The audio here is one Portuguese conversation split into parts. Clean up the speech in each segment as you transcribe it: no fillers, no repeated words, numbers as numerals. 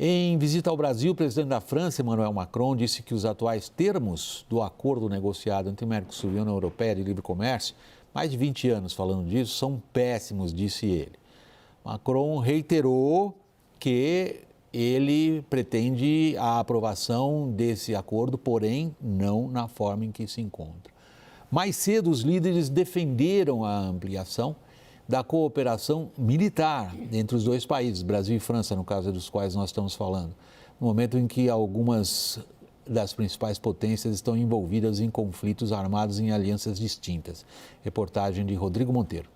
Em visita ao Brasil, o presidente da França, Emmanuel Macron, disse que os atuais termos do acordo negociado entre Mercosul e a União Europeia de livre comércio, mais de 20 anos falando disso, são péssimos, disse ele. Macron reiterou que ele pretende a aprovação desse acordo, porém não na forma em que se encontra. Mais cedo, os líderes defenderam a ampliação da cooperação militar entre os dois países, Brasil e França, no caso dos quais nós estamos falando, no momento em que algumas das principais potências estão envolvidas em conflitos armados em alianças distintas. Reportagem de Rodrigo Monteiro.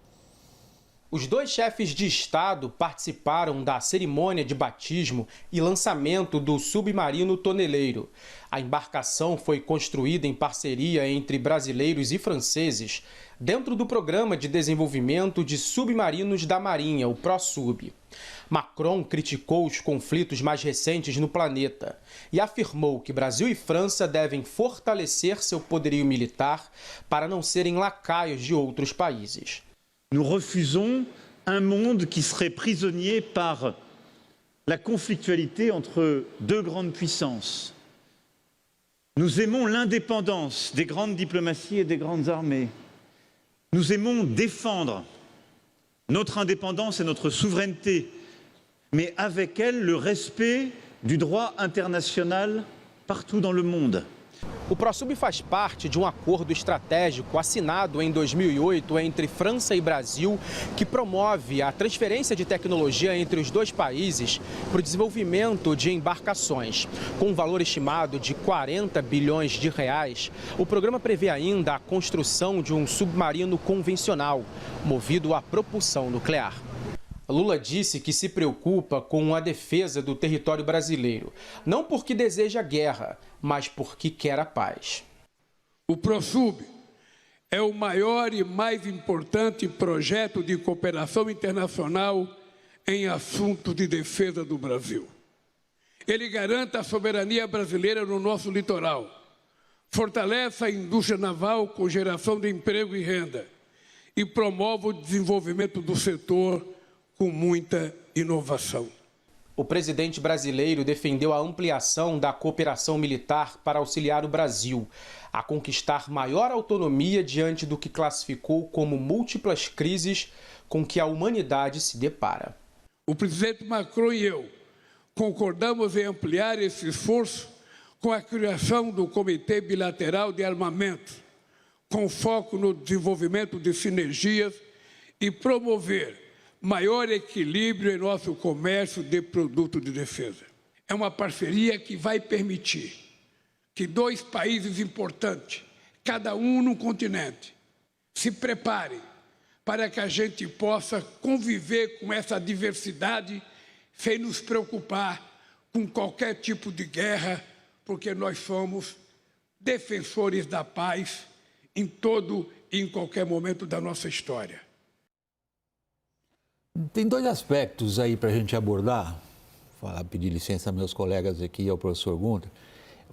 Os dois chefes de Estado participaram da cerimônia de batismo e lançamento do submarino Toneleiro. A embarcação foi construída em parceria entre brasileiros e franceses, dentro do Programa de Desenvolvimento de Submarinos da Marinha, o ProSub. Macron criticou os conflitos mais recentes no planeta e afirmou que Brasil e França devem fortalecer seu poderio militar para não serem lacaios de outros países. Nous refusons un monde qui serait prisonnier par la conflictualité entre deux grandes puissances. Nous aimons l'indépendance des grandes diplomaties et des grandes armées. Nous aimons défendre notre indépendance et notre souveraineté, mais avec elle le respect du droit international partout dans le monde. O ProSub faz parte de um acordo estratégico assinado em 2008 entre França e Brasil, que promove a transferência de tecnologia entre os dois países para o desenvolvimento de embarcações. Com um valor estimado de 40 bilhões de reais, o programa prevê ainda a construção de um submarino convencional, movido a propulsão nuclear. Lula disse que se preocupa com a defesa do território brasileiro, não porque deseja guerra, mas porque quer a paz. O ProSub é o maior e mais importante projeto de cooperação internacional em assuntos de defesa do Brasil. Ele garante a soberania brasileira no nosso litoral, fortalece a indústria naval com geração de emprego e renda e promove o desenvolvimento do setor com muita inovação. O presidente brasileiro defendeu a ampliação da cooperação militar para auxiliar o Brasil a conquistar maior autonomia diante do que classificou como múltiplas crises com que a humanidade se depara. O presidente Macron e eu concordamos em ampliar esse esforço com a criação do Comitê Bilateral de Armamento, com foco no desenvolvimento de sinergias e promover maior equilíbrio em nosso comércio de produtos de defesa. É uma parceria que vai permitir que dois países importantes, cada um num continente, se preparem para que a gente possa conviver com essa diversidade sem nos preocupar com qualquer tipo de guerra, porque nós somos defensores da paz em todo e em qualquer momento da nossa história. Tem dois aspectos aí para a gente abordar, pedir licença a meus colegas aqui e ao professor Gunter.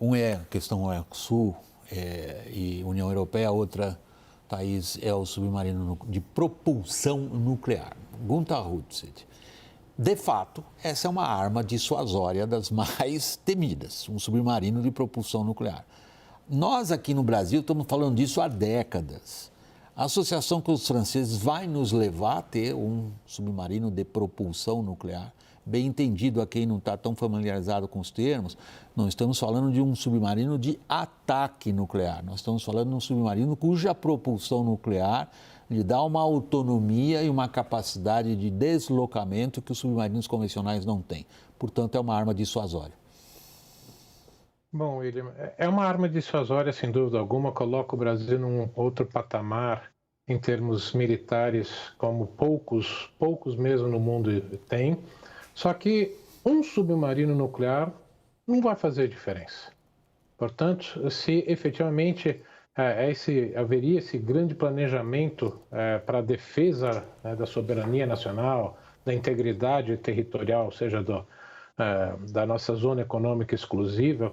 Um é a questão Mercosul e União Europeia, a outra, Thaís, é o submarino de propulsão nuclear. Gunter Hutzit. De fato, essa é uma arma dissuasória das mais temidas, um submarino de propulsão nuclear. Nós aqui no Brasil estamos falando disso há décadas. A associação com os franceses vai nos levar a ter um submarino de propulsão nuclear. Bem entendido a quem não está tão familiarizado com os termos, não estamos falando de um submarino de ataque nuclear. Nós estamos falando de um submarino cuja propulsão nuclear lhe dá uma autonomia e uma capacidade de deslocamento que os submarinos convencionais não têm. Portanto, é uma arma dissuasória. Bom, William, é uma arma dissuasória, sem dúvida alguma, coloca o Brasil num outro patamar em termos militares, como poucos mesmo no mundo têm. Só que um submarino nuclear não vai fazer diferença. Portanto, se efetivamente haveria esse grande planejamento para a defesa da soberania nacional, da integridade territorial, ou seja, da nossa zona econômica exclusiva,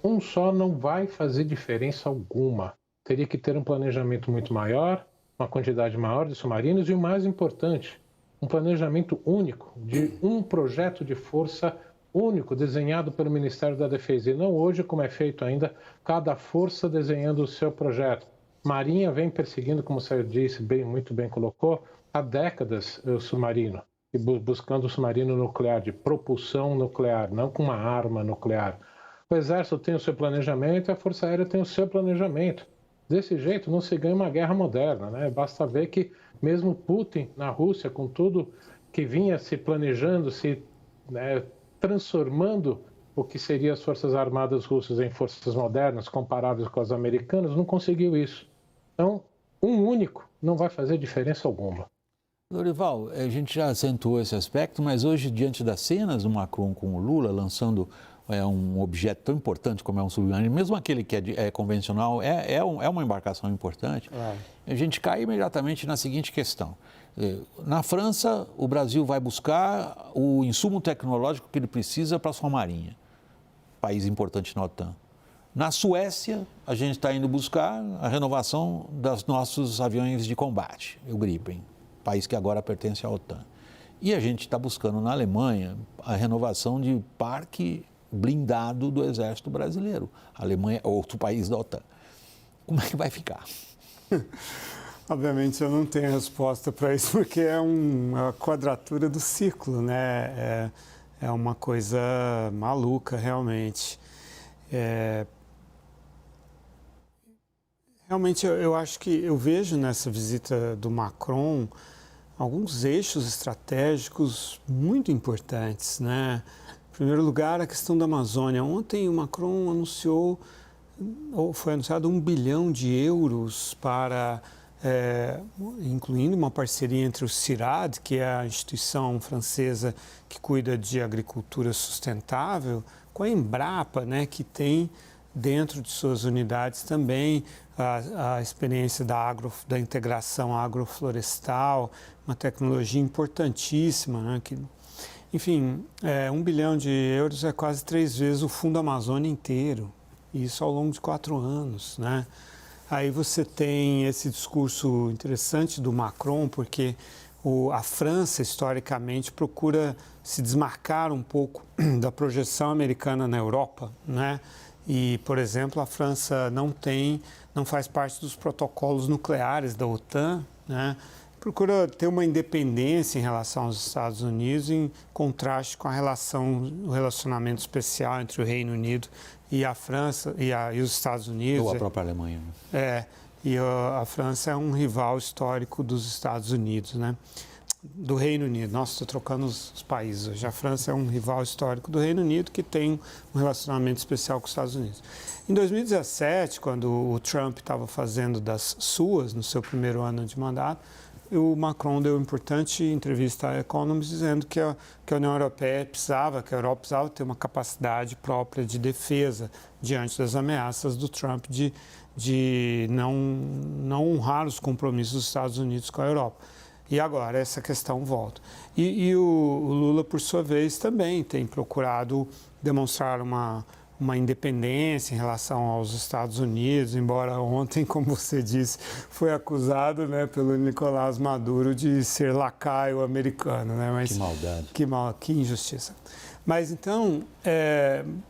um só não vai fazer diferença alguma. Teria que ter um planejamento muito maior, uma quantidade maior de submarinos e, o mais importante, um planejamento único de um projeto de força único, desenhado pelo Ministério da Defesa, e não hoje, como é feito ainda, cada força desenhando o seu projeto. Marinha vem perseguindo, como você disse, muito bem colocou, há décadas o submarino, e buscando o submarino nuclear, de propulsão nuclear, não com uma arma nuclear. O Exército tem o seu planejamento e a Força Aérea tem o seu planejamento. Desse jeito não se ganha uma guerra moderna, né? Basta ver que mesmo Putin, na Rússia, com tudo que vinha se planejando, transformando o que seriam as Forças Armadas russas em forças modernas, comparáveis com as americanas, não conseguiu isso. Então, um único não vai fazer diferença alguma. Dorival, a gente já acentuou esse aspecto, mas hoje, diante das cenas do Macron com o Lula, lançando um objeto tão importante como é um submarino, mesmo aquele que é convencional, é uma embarcação importante, a gente cai imediatamente na seguinte questão. Na França, o Brasil vai buscar o insumo tecnológico que ele precisa para a sua marinha, país importante na OTAN. Na Suécia, a gente está indo buscar a renovação dos nossos aviões de combate, o Gripen, país que agora pertence à OTAN. E a gente está buscando na Alemanha a renovação de parque blindado do Exército Brasileiro. A Alemanha é outro país da OTAN. Como é que vai ficar? Obviamente eu não tenho resposta para isso, porque é uma quadratura do ciclo, né? É uma coisa maluca, realmente. Realmente eu acho que eu vejo nessa visita do Macron alguns eixos estratégicos muito importantes, né? Em primeiro lugar, a questão da Amazônia. Ontem o Macron anunciou, ou foi anunciado, 1 bilhão de euros para, incluindo uma parceria entre o CIRAD, que é a instituição francesa que cuida de agricultura sustentável, com a Embrapa, né, que tem dentro de suas unidades também a experiência da integração agroflorestal, uma tecnologia importantíssima, né, que, enfim, 1 bilhão de euros é quase 3 vezes o Fundo Amazônia inteiro, e isso ao longo de 4 anos, né? Aí você tem esse discurso interessante do Macron, porque a França, historicamente, procura se desmarcar um pouco da projeção americana na Europa, né? E, por exemplo, a França não faz parte dos protocolos nucleares da OTAN, né? Procura ter uma independência em relação aos Estados Unidos, em contraste com o relacionamento especial entre o Reino Unido e a França e os Estados Unidos. Ou a própria Alemanha. E a França é um rival histórico dos Estados Unidos, né? Do Reino Unido. Nossa, estou trocando os países hoje. A França é um rival histórico do Reino Unido que tem um relacionamento especial com os Estados Unidos. Em 2017, quando o Trump estava fazendo das suas no seu primeiro ano de mandato, o Macron deu uma importante entrevista à Economist dizendo que a União Europeia que a Europa precisava ter uma capacidade própria de defesa diante das ameaças do Trump de não honrar os compromissos dos Estados Unidos com a Europa. E agora essa questão volta. E o Lula, por sua vez, também tem procurado demonstrar uma independência em relação aos Estados Unidos, embora ontem, como você disse, foi acusado, né, pelo Nicolás Maduro de ser lacaio americano, né? Mas, que maldade. Que injustiça. Mas então,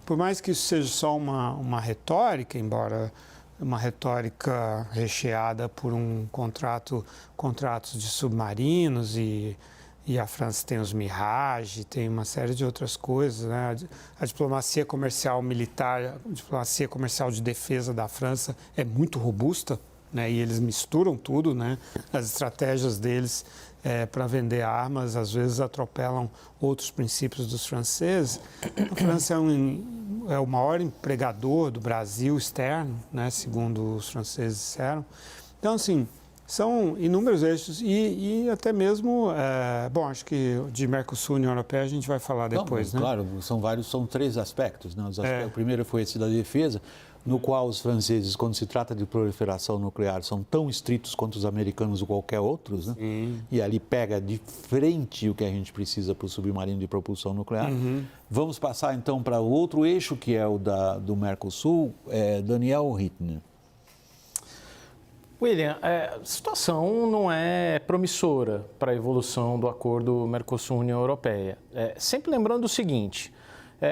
por mais que isso seja só uma retórica, embora uma retórica recheada por contratos de submarinos e a França tem os Mirage, tem uma série de outras coisas, né? A diplomacia comercial militar, a diplomacia comercial de defesa da França é muito robusta, né? E eles misturam tudo, né? As estratégias deles para vender armas às vezes atropelam outros princípios dos franceses. A França é o maior empregador do Brasil externo, né? Segundo os franceses disseram. Então, assim, são inúmeros eixos e até mesmo, acho que de Mercosul e União Europeia a gente vai falar depois, né? Claro, são 3 aspectos, né? O primeiro foi esse da defesa, no qual os franceses, quando se trata de proliferação nuclear, são tão estritos quanto os americanos ou qualquer outros, né? E ali pega de frente o que a gente precisa para o submarino de propulsão nuclear. Vamos passar então para o outro eixo, que é o do Mercosul, Daniel Rittner. William, a situação não é promissora para a evolução do acordo Mercosul-União Europeia. Sempre lembrando o seguinte,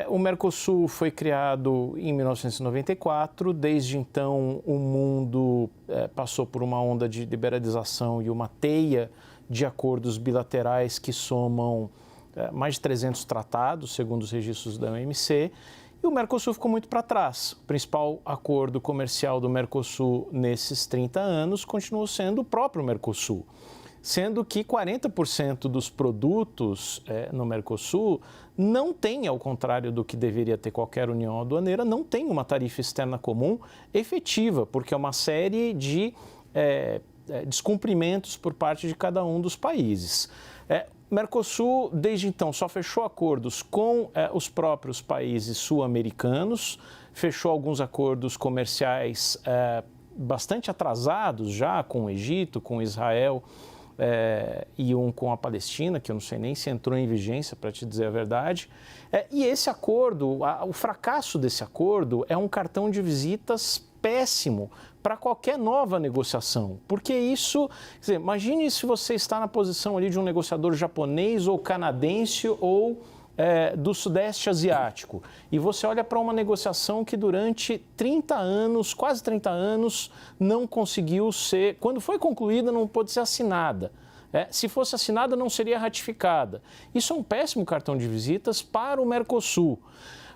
O Mercosul foi criado em 1994, desde então o mundo passou por uma onda de liberalização e uma teia de acordos bilaterais que somam mais de 300 tratados, segundo os registros da OMC, e o Mercosul ficou muito para trás. O principal acordo comercial do Mercosul nesses 30 anos continuou sendo o próprio Mercosul, sendo que 40% dos produtos no Mercosul não tem, ao contrário do que deveria ter qualquer união aduaneira, não tem uma tarifa externa comum efetiva, porque é uma série de descumprimentos por parte de cada um dos países. O Mercosul, desde então, só fechou acordos com os próprios países sul-americanos, fechou alguns acordos comerciais bastante atrasados já com o Egito, com Israel, e um com a Palestina, que eu não sei nem se entrou em vigência, para te dizer a verdade. E esse acordo, o fracasso desse acordo é um cartão de visitas péssimo para qualquer nova negociação, porque isso, quer dizer, imagine se você está na posição ali de um negociador japonês ou canadense ou do Sudeste Asiático, e você olha para uma negociação que durante 30 anos, quase 30 anos, não conseguiu ser, quando foi concluída, não pôde ser assinada. Se fosse assinada, não seria ratificada. Isso é um péssimo cartão de visitas para o Mercosul.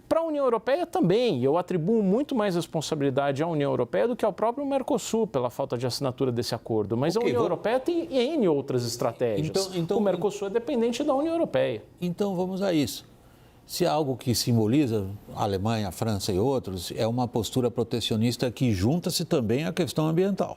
Para a União Europeia também, eu atribuo muito mais responsabilidade à União Europeia do que ao próprio Mercosul pela falta de assinatura desse acordo. Mas a União Europeia tem N outras estratégias. Então, o Mercosul é dependente da União Europeia. Então vamos a isso. Se há algo que simboliza a Alemanha, a França e outros, é uma postura protecionista que junta-se também à questão ambiental.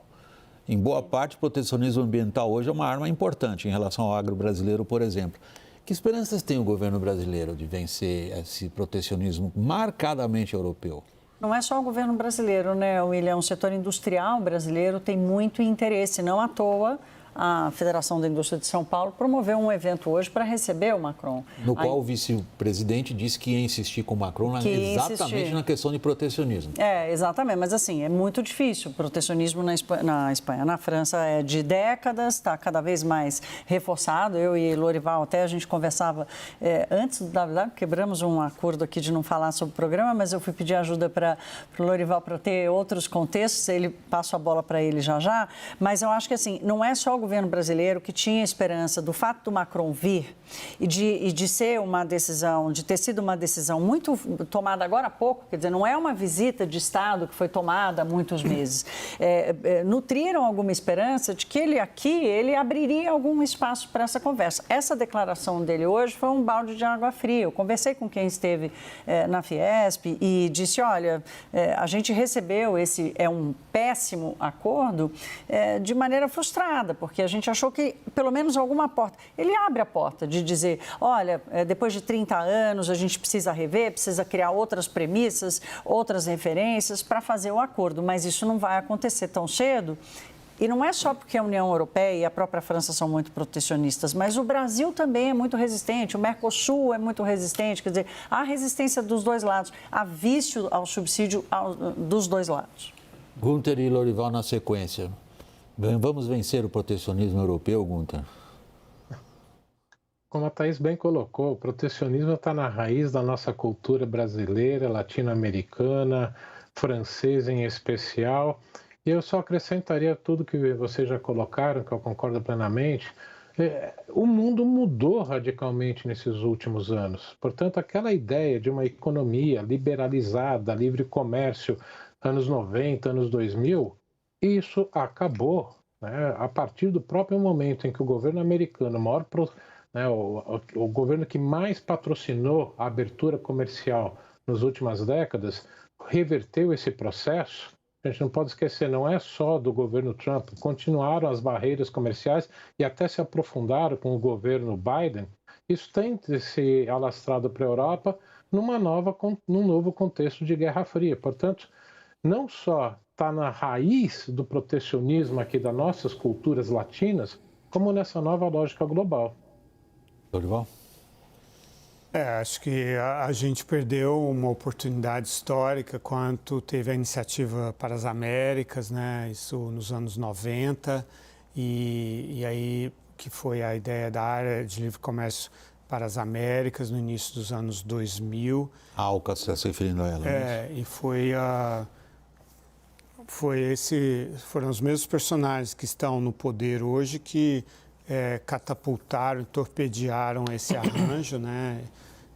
Em boa parte, o protecionismo ambiental hoje é uma arma importante em relação ao agro brasileiro, por exemplo. Que esperanças tem o governo brasileiro de vencer esse protecionismo marcadamente europeu? Não é só o governo brasileiro, né, William? O setor industrial brasileiro tem muito interesse, não à toa. A Federação da Indústria de São Paulo promoveu um evento hoje para receber o Macron. No qual o vice-presidente disse que ia insistir com o Macron exatamente na questão de protecionismo. Exatamente, mas assim, é muito difícil. O protecionismo na Espanha, na França é de décadas, está cada vez mais reforçado. Eu e Lorival até a gente conversava antes do WW, quebramos um acordo aqui de não falar sobre o programa, mas eu fui pedir ajuda para o Lorival para ter outros contextos, ele passo a bola para ele já, mas eu acho que assim, não é só o governo brasileiro que tinha esperança do fato do Macron vir e de ser uma decisão, de ter sido uma decisão muito tomada agora há pouco, quer dizer, não é uma visita de Estado que foi tomada há muitos meses. Nutriram alguma esperança de que ele abriria algum espaço para essa conversa. Essa declaração dele hoje foi um balde de água fria. Eu conversei com quem esteve na Fiesp e disse, olha, a gente recebeu um péssimo acordo de maneira frustrada, porque a gente achou que pelo menos alguma porta. Ele abre a porta de dizer, olha, depois de 30 anos a gente precisa rever, precisa criar outras premissas, outras referências para fazer o acordo, mas isso não vai acontecer tão cedo. E não é só porque a União Europeia e a própria França são muito protecionistas, mas o Brasil também é muito resistente, o Mercosul é muito resistente, quer dizer, há resistência dos dois lados, há vício ao subsídio dos dois lados. Gunther e Lorival na sequência. Vamos vencer o protecionismo europeu, Gunther? Como a Thaís bem colocou, o protecionismo está na raiz da nossa cultura brasileira, latino-americana, francesa em especial. E eu só acrescentaria tudo que vocês já colocaram, que eu concordo plenamente. O mundo mudou radicalmente nesses últimos anos. Portanto, aquela ideia de uma economia liberalizada, livre comércio, anos 90, anos 2000, isso acabou, né, a partir do próprio momento em que o governo americano, o governo que mais patrocinou a abertura comercial nas últimas décadas, reverteu esse processo. A gente não pode esquecer, não é só do governo Trump, continuaram as barreiras comerciais e até se aprofundaram com o governo Biden. Isso tem se alastrado para a Europa num novo contexto de Guerra Fria. Portanto, não só está na raiz do protecionismo aqui das nossas culturas latinas, como nessa nova lógica global. Lorival? Acho que a gente perdeu uma oportunidade histórica quando teve a iniciativa para as Américas, né? Isso nos anos 90, e aí que foi a ideia da área de livre comércio para as Américas no início dos anos 2000. A Alca está se referindo a ela. E foram os mesmos personagens que estão no poder hoje que catapultaram, torpedearam esse arranjo, né?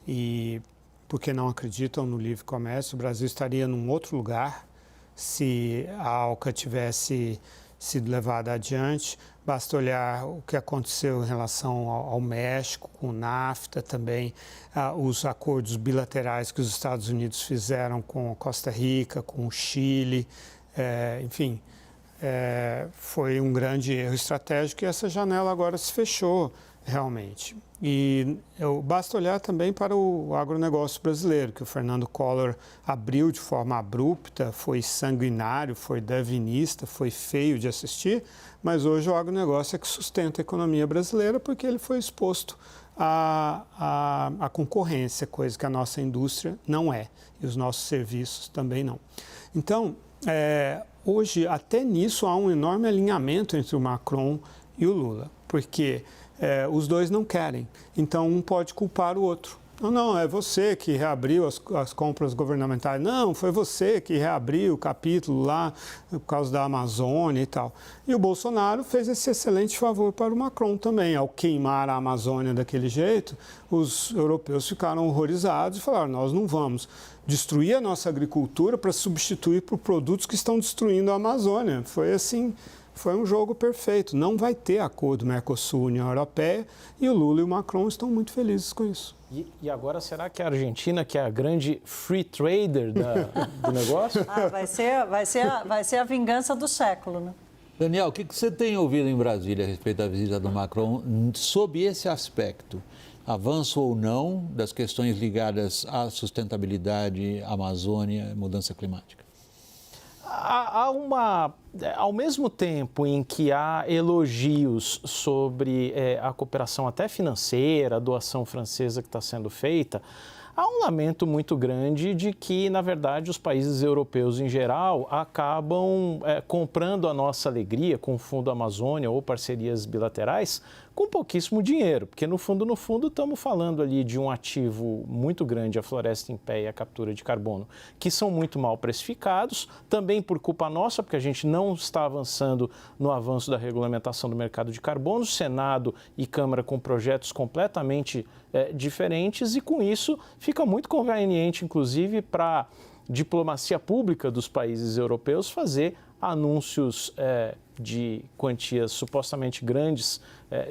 E porque não acreditam no livre comércio, o Brasil estaria num outro lugar se a Alca tivesse sido levada adiante. Basta olhar o que aconteceu em relação ao México, com o NAFTA também, os acordos bilaterais que os Estados Unidos fizeram com Costa Rica, com o Chile, enfim, foi um grande erro estratégico e essa janela agora se fechou realmente. E basta olhar também para o agronegócio brasileiro, que o Fernando Collor abriu de forma abrupta, foi sanguinário, foi darwinista, foi feio de assistir, mas hoje o agronegócio é que sustenta a economia brasileira porque ele foi exposto à concorrência, coisa que a nossa indústria não é, e os nossos serviços também não. Então, hoje, até nisso, há um enorme alinhamento entre o Macron e o Lula, porque os dois não querem, então um pode culpar o outro. Não, é você que reabriu as compras governamentais. Não, foi você que reabriu o capítulo lá por causa da Amazônia e tal. E o Bolsonaro fez esse excelente favor para o Macron também. Ao queimar a Amazônia daquele jeito, os europeus ficaram horrorizados e falaram, nós não vamos destruir a nossa agricultura para substituir por produtos que estão destruindo a Amazônia. Foi assim... Foi um jogo perfeito. Não vai ter acordo Mercosul-União Europeia e o Lula e o Macron estão muito felizes com isso. E agora, será que a Argentina, que é a grande free trader do negócio? Vai ser a vingança do século, né? Daniel, o que você tem ouvido em Brasília a respeito da visita do Macron sob esse aspecto? Avanço ou não das questões ligadas à sustentabilidade, Amazônia, mudança climática? Ao mesmo tempo em que há elogios sobre a cooperação até financeira, a doação francesa que está sendo feita, há um lamento muito grande de que, na verdade, os países europeus em geral acabam comprando a nossa alegria com o Fundo Amazônia ou parcerias bilaterais com pouquíssimo dinheiro, porque no fundo, estamos falando ali de um ativo muito grande, a floresta em pé e a captura de carbono, que são muito mal precificados, também por culpa nossa, porque a gente não está avançando no avanço da regulamentação do mercado de carbono, Senado e Câmara com projetos completamente diferentes e com isso fica muito conveniente, inclusive, para diplomacia pública dos países europeus fazer anúncios de quantias supostamente grandes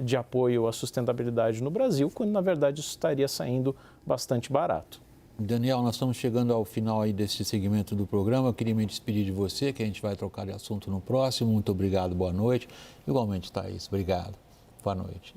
de apoio à sustentabilidade no Brasil, quando na verdade isso estaria saindo bastante barato. Daniel, nós estamos chegando ao final aí desse segmento do programa. Eu queria me despedir de você, que a gente vai trocar de assunto no próximo. Muito obrigado, boa noite. Igualmente, Thaís, obrigado. Boa noite.